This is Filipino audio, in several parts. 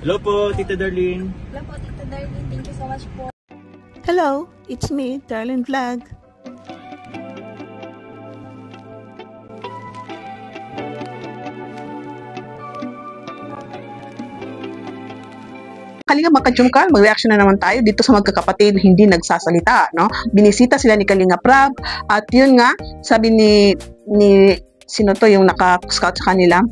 Hello po, Tita Darlene. Hello po, Tita Darlene. Thank you so much po. Hello, it's me, Darlene Vlog. Kalinga Makajungkal, mag-reaction na naman tayo dito sa magkakapatid hindi nagsasalita, no? Binisita sila ni Kalinga Prab at yun nga, sabi ni sino to yung naka-scout sa kanila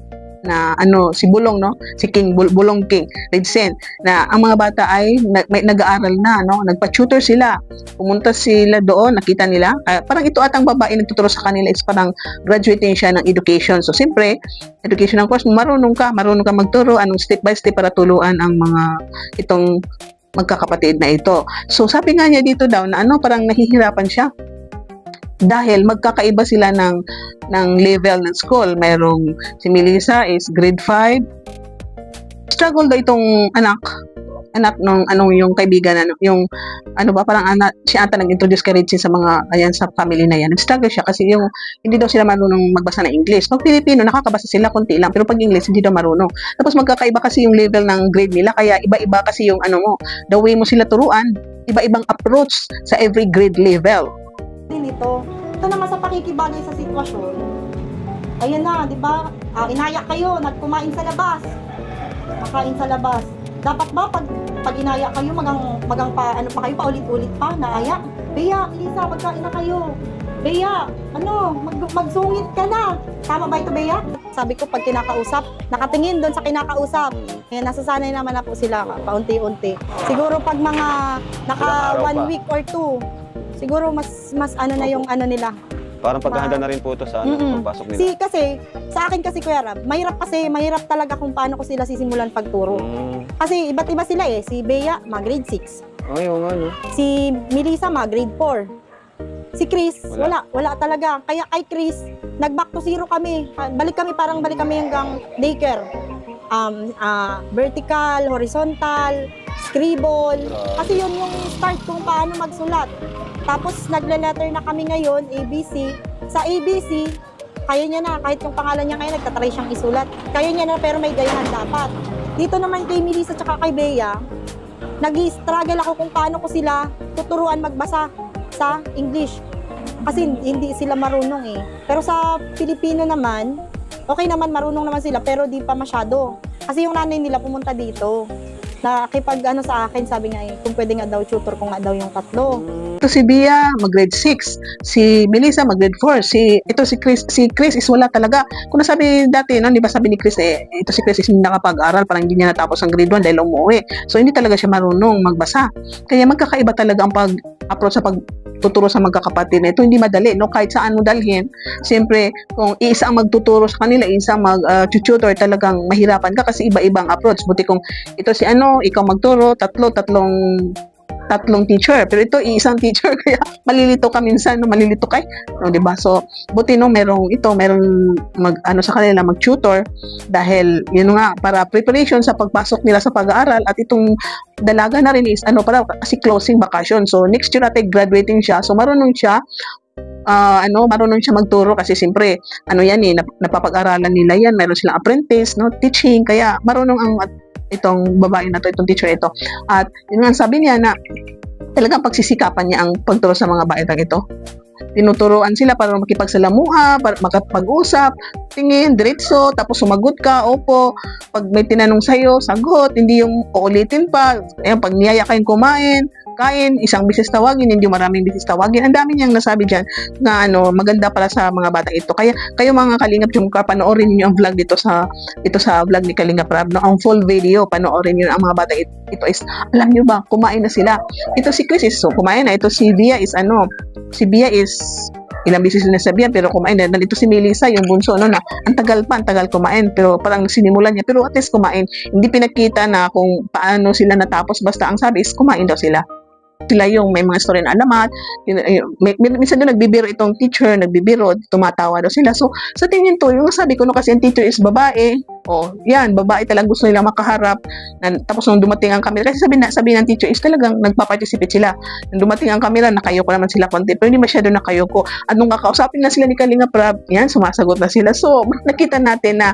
na si Bulong, no? Si King Bulong King Redsen, na ang mga bata ay nag-aaral na, no? Nagpa-tutor sila. Pumunta sila doon, nakita nila. Parang ito atang babae nagtuturo sa kanila is parang graduate siya ng education. So siyempre, education ng course, marunong ka magturo, anong step by step para tuluan ang mga itong magkakapatid na ito. So sabi nga niya dito daw na parang nahihirapan siya. Dahil magkakaiba sila ng level ng school. Mayroong si Melissa is grade 5. Struggle daw itong anak nung yung kaibigan yung parang si ata nag-introduce kay Richie sa mga sa family na yan. Nag-struggle siya kasi yung hindi daw sila marunong magbasa ng English. Pag Pilipino nakakabasa sila konti lang, pero pag English hindi daw marunong. Tapos magkakaiba kasi yung level ng grade nila, kaya iba-iba kasi yung the way mo sila turuan, iba-ibang approach sa every grade level. Ito naman sa pakikibagay sa sitwasyon. Ayan na, di ba? Inaya kayo, nagkumain sa labas. Makain sa labas. Dapat ba pag inaya kayo, magang pa kayo, paulit-ulit pa, naaya? Bea, Lisa, magkain na kayo. Bea, magsungit ka na. Tama ba ito, Bea? Sabi ko, pag kinakausap, nakatingin doon sa kinakausap. Kaya nasasanay naman na po sila, paunti-unti. Siguro pag mga naka 1 week or 2, siguro mas na yung nila. Parang paghahanda na rin po ito sa pagpasok nila. Kasi sa akin kasi Kuya Rab, mahirap talaga kung paano ko sila sisimulan pagturo. Kasi iba't iba sila eh. Si Bea, grade 6. Ay, oo nga, no? Si Melissa, grade 4. Si Chris, wala talaga. Kaya kay Chris, nag-back to zero kami. Balik kami hanggang daycare. Vertical, horizontal, scribble. Kasi yun yung start kung paano magsulat. Tapos nagle-letter na kami ngayon, ABC. Sa ABC, kaya niya na, kahit yung pangalan niya ngayon, nagtatry siyang isulat. Kaya niya na, pero may gayahan dapat. Dito naman kay Melissa at kay Bea, nag-struggle ako kung paano ko sila tuturuan magbasa sa English. Kasi hindi sila marunong eh. Pero sa Filipino naman, okay naman, marunong naman sila, pero di pa masyado. Kasi yung nanay nila pumunta dito. Nakipag sa akin, sabi nga kung pwede nga daw tutor ko nga daw yung 3. Ito si Bea, mag-grade 6. Si Melissa, mag-grade 4. Si Chris is wala talaga. Kung nasabi dati, di ba sabi ni Chris, ito si Chris is hindi nakapag-aral, parang hindi niya natapos ang grade 1 dahil umuwi. So, hindi talaga siya marunong magbasa. Kaya magkakaiba talaga ang pag-approach sa pagtuturo sa magkakapatid na ito. Hindi madali, no? Kahit saan mo dalhin. Siyempre, kung isa ang magtuturo sa kanila, isa ang mag-tutor, talagang mahirapan ka kasi iba-ibang approach. Buti kung ito si ikaw magturo, tatlong teacher. Pero ito, isang teacher, kaya malilito ka minsan, malilito kay, diba? So, buti merong sa kanila mag-tutor dahil, yun nga, para preparation sa pagpasok nila sa pag-aaral at itong dalaga na rin is, kasi closing vacation. So, next year natin graduating siya. So, marunong siya magturo kasi siyempre, napapag-aralan nila yan. Meron silang apprentice, teaching, kaya marunong itong babae na to, itong teacher ito. At yun nga sabi niya na talagang pagsisikapan niya ang pagturo sa mga batang ito. Tinuturuan sila para makipagsalamuha, para makapag-usap, tingin, diretso, tapos sumagot ka, opo. Pag may tinanong sa'yo, sagot, hindi yung uulitin pa. Ayan, pag niyaya kayong kumain, kain, isang bisis tawagin, hindi maraming bisis tawagin. Ang dami niyang nasabi dyan na maganda para sa mga batang ito. Kaya kayo mga Kalingap Jungka, panoorin niyo ang vlog dito sa vlog ni Kalinga Prab, ang full video, panoorin niyo ang mga batang ito is, alam niyo ba, kumain na sila. Ito si Chris is kumain na, ito si Bea is ilang bisis na sabihan pero kumain na. Ito si Melissa, yung bunso, na ang tagal kumain pero parang sinimulan niya, pero at least kumain. Hindi pinakita na kung paano sila natapos, basta ang sabi is kumain daw sila. Sila yung may mga story na alamat. Minsan doon nagbibiro itong teacher, tumatawa daw sila. So, sa tingin to, yung sabi ko kasi ang teacher is babae, yan, babae talagang gusto nila makaharap. Tapos nung dumating ang camera, kasi sabi ng teacher is talagang nagpa-participate sila. Nung dumating ang camera, nakayoko naman sila konti, pero hindi masyado nakayoko. At nung kakausapin na sila ni Kalinga Prab, yan, sumasagot na sila. So, nakita natin na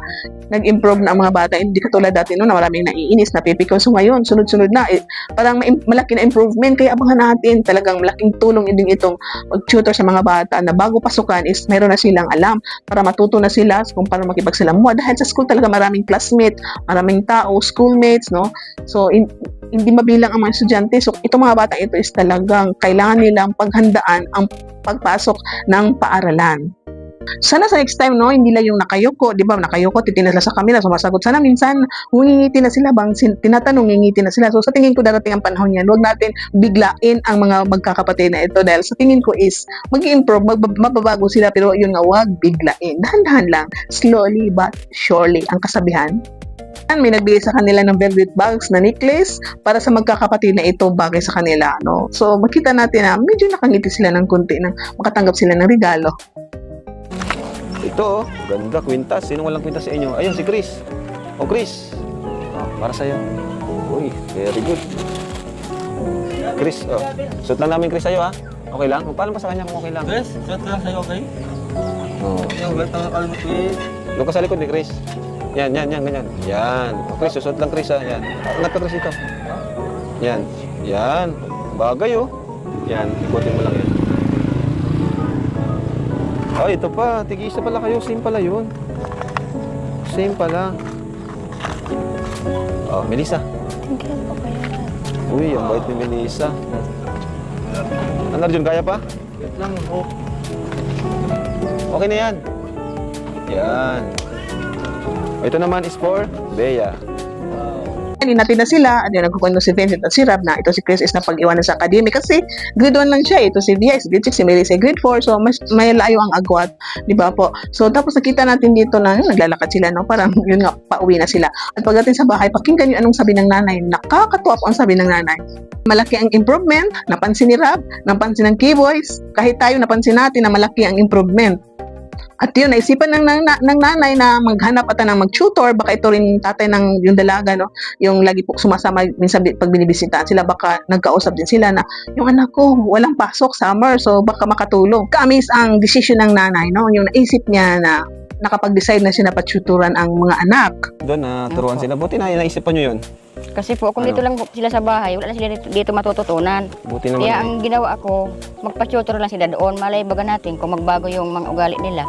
nag-improve na ang mga bata. Hindi katulad dati noon na maraming naiinis, napipikon. So ngayon, sunod-sunod na. Parang malaki na improvement. Kaya abangan natin, talagang malaking tulong din itong mag-tutor sa mga bata na bago pasukan is meron na silang alam para matuto na sila kung paano makipagsalamuha. Dahil sa school talaga maraming classmate, maraming tao, schoolmates, no? So, hindi mabilang ang mga estudyante. So, itong mga bata ito is talagang kailangan nilang paghandaan ang pagpasok ng paaralan. Sana sa next time, no, hindi lang yung nakayoko, di ba? Nakayoko, titingnan sila sa camera, sumasagot. Sana minsan, ngingiti na sila, tinatanong, ngingiti na sila. So, sa tingin ko darating ang panahon yan. Huwag natin biglain ang mga magkakapatid na ito dahil sa tingin ko is mag-improve, mababago sila, pero yun nga, huwag biglain. Dahan-dahan lang, slowly but surely, ang kasabihan. May nagbigay sa kanila ng velvet bags na necklace para sa magkakapatid na ito bagay sa kanila, no? So, makita natin na medyo nakangiti sila ng kunti nang makatanggap sila ng regalo. Ito, ganda, kwintas. Sino walang kwintas sa inyo? Ayun, si Chris. Oh, Chris. Para sa'yo. Uy, very good. Chris, suot lang namin, Chris, sa'yo, ha? Okay lang? Magpaalam pa sa kanya kung okay lang. Chris, suot lang sa'yo, okay? Yung ganito na kalmot, Chris. Doon ka sa likod ni Chris. Yan, ganyan. Yan. Oh, Chris, suot lang, Chris, ha? Yan. Angat ka, Chris, ito. Yan. Bagay, oh. Yan, ikutin mo lang yan. Ay, ito pa. Tig-isa pala kayo. Same pala yun. Same pala. Oh, Melissa. Thank you po kaya. Uy, ang bait ni Melissa. Ano, Arjun, kaya pa? Wait lang, oh. Okay na yan. Yan. Ito naman is for Bea. Natin na sila, at yun, nagkukwento si Vincent at si Rab na ito si Chris is napag-iwanan sa academy kasi grade 1 lang siya. Ito si Via is grade 6, si Mary is grade 4, so may layo ang agwat, di ba po? So tapos nakita natin dito na naglalakad sila, no? Parang yun nga, pauwi na sila. At pagdating sa bahay, pakinggan yun anong sabi ng nanay. Nakakatuwa po ang sabi ng nanay. Malaki ang improvement, napansin ni Rab, napansin ng K-Boys, kahit tayo napansin natin na malaki ang improvement. At yun, naisipan ng nanay na maghanap at ng mag-tutor, baka ito rin tatay ng yung dalaga, no? Yung lagi po sumasama minsan pag binibisitaan sila, baka nagkausap din sila na yung anak ko walang pasok summer, so baka makatulong. Ka-amaze ang decision ng nanay, no? Yung naisip niya na nakapag-decide na siya na pa-tutoran ang mga anak. Doon, turuan sila. Buti na naisipan nyo yun. Kasi po, kung dito lang po sila sa bahay, wala na sila dito matututunan. Buti naman. Kaya ang ginawa ko, magpa-tutor lang sila doon. Malay baga natin kung magbago yung mga ugali nila.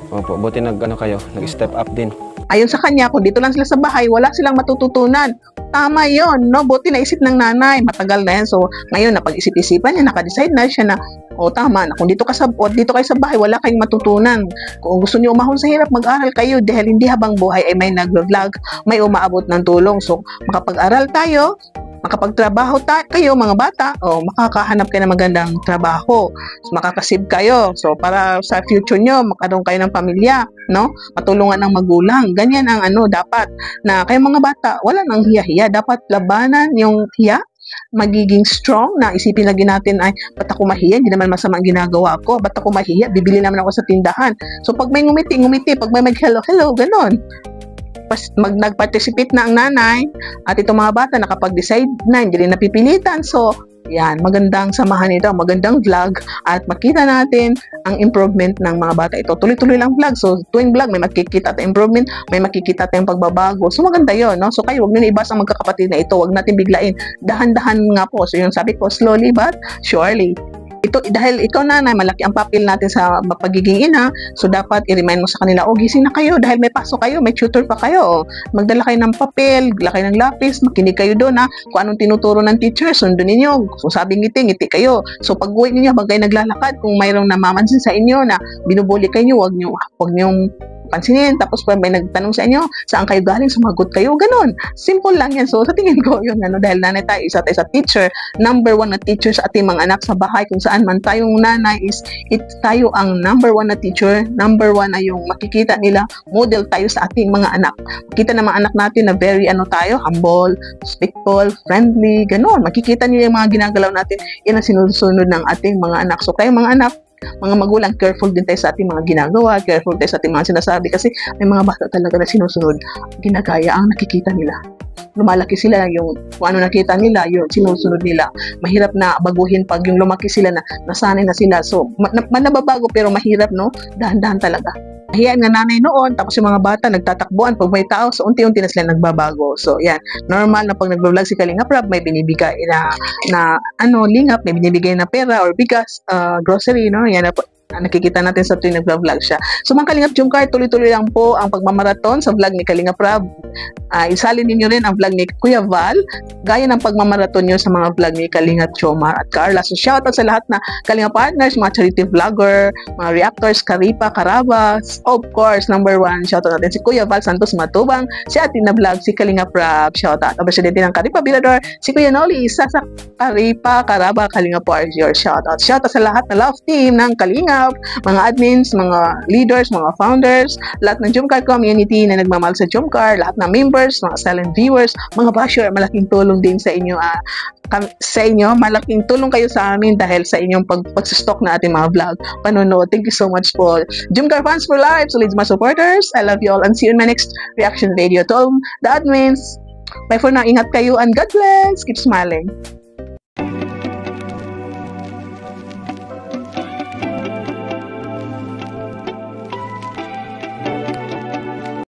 Opo, buti nag-step up din. Ayon sa kanya, kung dito lang sila sa bahay, wala silang matututunan. Tama yon, no? Buti naisip ng nanay, matagal na yan. So, ngayon, napag-isip-isipan niya, nakadecide na siya na, tama na, kung dito kayo sa bahay, wala kayong matutunan. Kung gusto niyo umahon sa hirap, mag-aral kayo dahil hindi habang buhay ay may nag-vlog, may umaabot ng tulong. So, makapag-aral tayo, makapagtrabaho kayo mga bata, makakahanap kayo ng magandang trabaho. So, makakasib kayo. So, para sa future nyo, makaroon kayo ng pamilya, no? Matulungan ng magulang. Ganyan ang dapat. Na kayo mga bata, wala nang hiya-hiya. Dapat labanan yung hiya. Magiging strong na isipin lagi natin ay ba't ako mahiya, hindi naman masama ang ginagawa ko, ba't ako mahiya, bibili naman ako sa tindahan. So, pag may ngumiti, pag may mag-hello, ganon. Nag-participate na ang nanay at itong mga bata nakapag-decide na, hindi rin napipilitan. So, yan, magandang samahan ito, magandang vlog at makita natin ang improvement ng mga bata ito. Tuloy-tuloy lang vlog. So, tuwing vlog, may makikita tayong improvement, may makikita tayong pagbabago. So, maganda yun, no? So, kayo, huwag nyo ibas ang magkakapatid na ito. Huwag natin biglain. Dahan-dahan nga po. So, yung sabi ko, slowly but surely. Ito, dahil ikaw nanay, malaki ang papel natin sa pagiging ina, so dapat i-remind mo sa kanila, gising na kayo dahil may pasok kayo, may tutor pa kayo. Magdala kayo ng papel, magdala kayo ng lapis, makinig kayo doon kung anong tinuturo ng teacher, sundin ninyo. Kung sabing ngiti kayo. So pag uwi ninyo, habang kayo naglalakad, kung mayroong namamansin sa inyo na binubuli kayo, huwag niyong pansinin, tapos pa may nagtanong sa inyo, saan kayo galing, sumagot kayo, ganon. Simple lang yan. So, sa tingin ko, yun, dahil nanay tayo, isa tayo sa teacher, number 1 na teacher sa ating mga anak sa bahay, kung saan man tayong nanay tayo ang number 1 na teacher, number 1 na yung makikita nila, model tayo sa ating mga anak. Makikita ng mga anak natin na very, tayo, humble, respectful, friendly, ganon. Makikita nila yung mga ginagalaw natin, yan ang sinusunod ng ating mga anak. So, kayo mga anak, mga magulang, careful din tayo sa ating mga ginagawa, careful tayo sa ating mga sinasabi kasi may mga bata talaga na sinusunod, ginagaya ang nakikita nila. Lumalaki sila, yung kung ano nakita nila, yun, sinusunod nila. Mahirap na baguhin pag yung lumaki sila na nasanay na sila. So, nababago pero mahirap, no? Dahan-dahan talaga. Hiyaan nga nanay noon, tapos yung mga bata nagtatakbuhan pag may tao, so unti-unti na sila nagbabago. So yan, normal na pag nagbablog si Kalinga Prab, may binibigay na lingap, may binibigay na pera or bigas, grocery, no? Yan na po. Nakikita natin sa tuwing nag-vlog siya. So mga Kalingap Jumcar, tuloy-tuloy lang po ang pagmamaraton sa vlog ni Kalinga Prab. Isalin ninyo rin ang vlog ni Kuya Val, gaya ng pagmamaraton nyo sa mga vlog ni Kalinga Chomar at Carla. So shoutout sa lahat na Kalinga partners, mga charity vlogger, mga reactors, Karipa, Karabas, of course, number 1, shoutout natin si Kuya Val Santos Matubang, si atin na vlog, si Kalinga Prab, shoutout. Ang presidente ng Karipa Bilador, si Kuya Noli, isa sa Karipa, Karaba, Kalinga po are your shoutout. Shoutout sa lahat na love team ng Kalinga, mga admins, mga leaders, mga founders, lahat ng Jumcar community na nagmamahal sa Jumcar, lahat ng members, mga silent viewers, mga basher, malaking tulong din sa inyo. Malaking tulong kayo sa amin dahil sa inyong pag-stock na ating mga vlog, panonood. Thank you so much po. Jumcar fans for life, solids my supporters. I love you all and see you in my next reaction video. To all the admins, bye for now. Ingat kayo and God bless. Keep smiling.